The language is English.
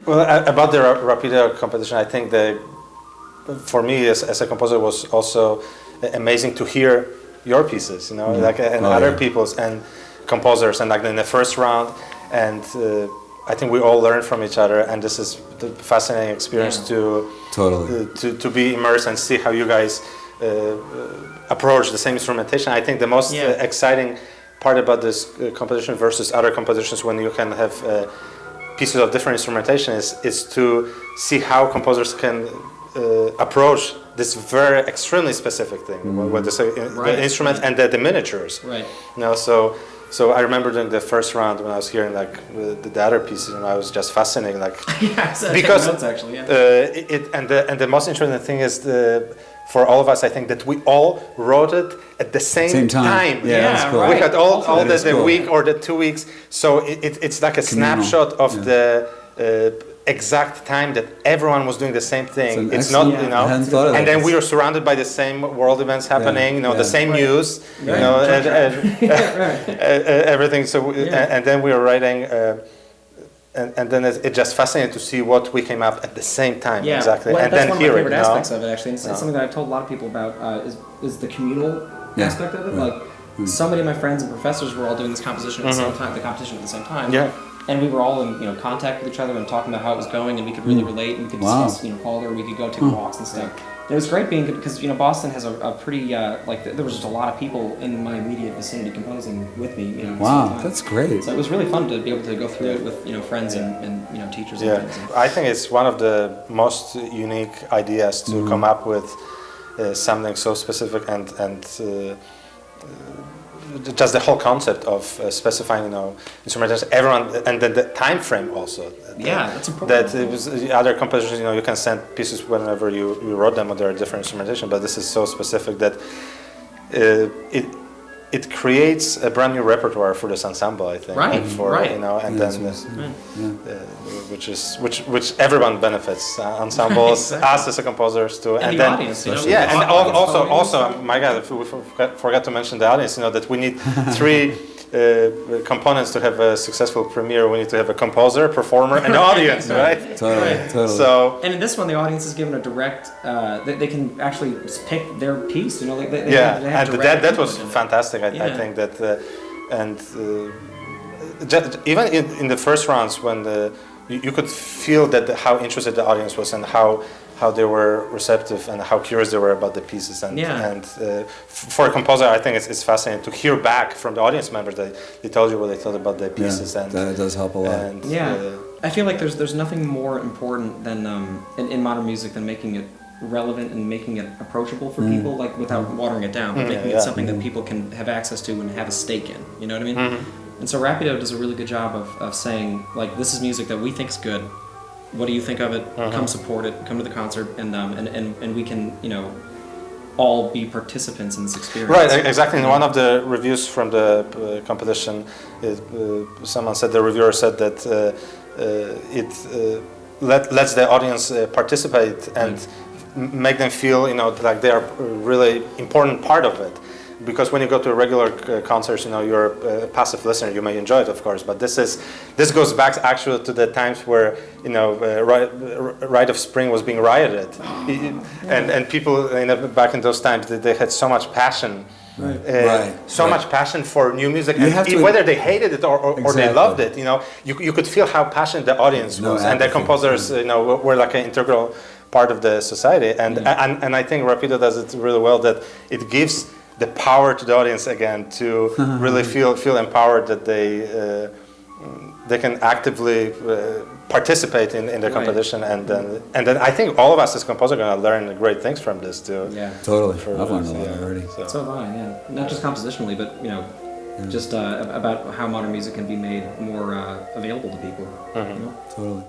Well, about the Rapido competition, I think that for me as a composer was also amazing to hear your pieces, you know, like and other people's and composers, and like in the first round, and I think we all learn from each other, and this is the fascinating experience to be immersed and see how you guys approach the same instrumentation. I think the most exciting part about this composition versus other compositions when you can have pieces of different instrumentation is to see how composers can approach this very extremely specific thing, what the instrument and the miniatures. Right. You know, so I remember during the first round when I was hearing like the other pieces, and I was just fascinated, like because notes, actually, and the most interesting thing is for all of us, I think that we all wrote it at the same time. Yeah, that's cool. We had all the week or the 2 weeks, so it's like a snapshot of the exact time that everyone was doing the same thing. It's not, you know, and then we were surrounded by the same world events happening, you know, the same news, you know, everything. So, and then we were writing, and then it's just fascinating to see what we came up at the same time, exactly, well, and that's then one hear of my it. favorite aspects of it, actually. And it's something that I've told a lot of people about is the communal aspect of it. Like, so many of my friends and professors were all doing this composition at the same time, the competition at the same time. Yeah. And we were all in contact with each other and talking about how it was going, and we could really relate, and we could discuss Calder, we could go take walks and stuff. And it was great being, because Boston has a pretty there was just a lot of people in my immediate vicinity composing with me. Wow, that's great. So it was really fun to be able to go through it with friends and teachers. Yeah, and things. I think it's one of the most unique ideas to come up with something so specific and. Just the whole concept of specifying, instrumentation, everyone, and then the time frame also. That's important. That it was other compositions, you can send pieces whenever you wrote them, or there are different instrumentation. But this is so specific that it creates a brand new repertoire for this ensemble, I think. Right. And then which everyone benefits. Ensembles, us as a composers too, and the then audience. and also, my God, if we forgot to mention the audience. That we need three components to have a successful premiere. We need to have a composer, performer, and audience, right? Totally. So, and in this one, the audience is given a direct. They can actually pick their piece. They have that was fantastic. I think that, even in the first rounds when you could feel that how interested the audience was and how they were receptive and how curious they were about the pieces, and for a composer, I think it's fascinating to hear back from the audience members that they told you what they thought about the pieces, and that does help a lot. And, I feel like there's nothing more important than in modern music than making it relevant and making it approachable for people, like without watering it down, but making it something that people can have access to and have a stake in. You know what I mean? And so Rapido does a really good job of saying, like, this is music that we think is good. What do you think of it? Come support it. Come to the concert, and we can, all be participants in this experience. Right, exactly. In one of the reviews from the competition, someone said, the reviewer said that it lets the audience participate and make them feel, like they are a really important part of it. Because when you go to a regular concert, you're a passive listener. You may enjoy it, of course, but this goes back actually to the times where Rite of Spring was being rioted, and people back in those times they had so much passion, much passion for new music, and whether they hated it or they loved it. You could feel how passionate the audience was, and the composers were like an integral part of the society, and I think Rapido does it really well, that it gives the power to the audience again to really feel empowered that they can actively participate in the competition, and then I think all of us as composers are going to learn great things from this too. Yeah, totally. I've learned a lot already. So have I. Not just compositionally, but just about how modern music can be made more available to people. Totally.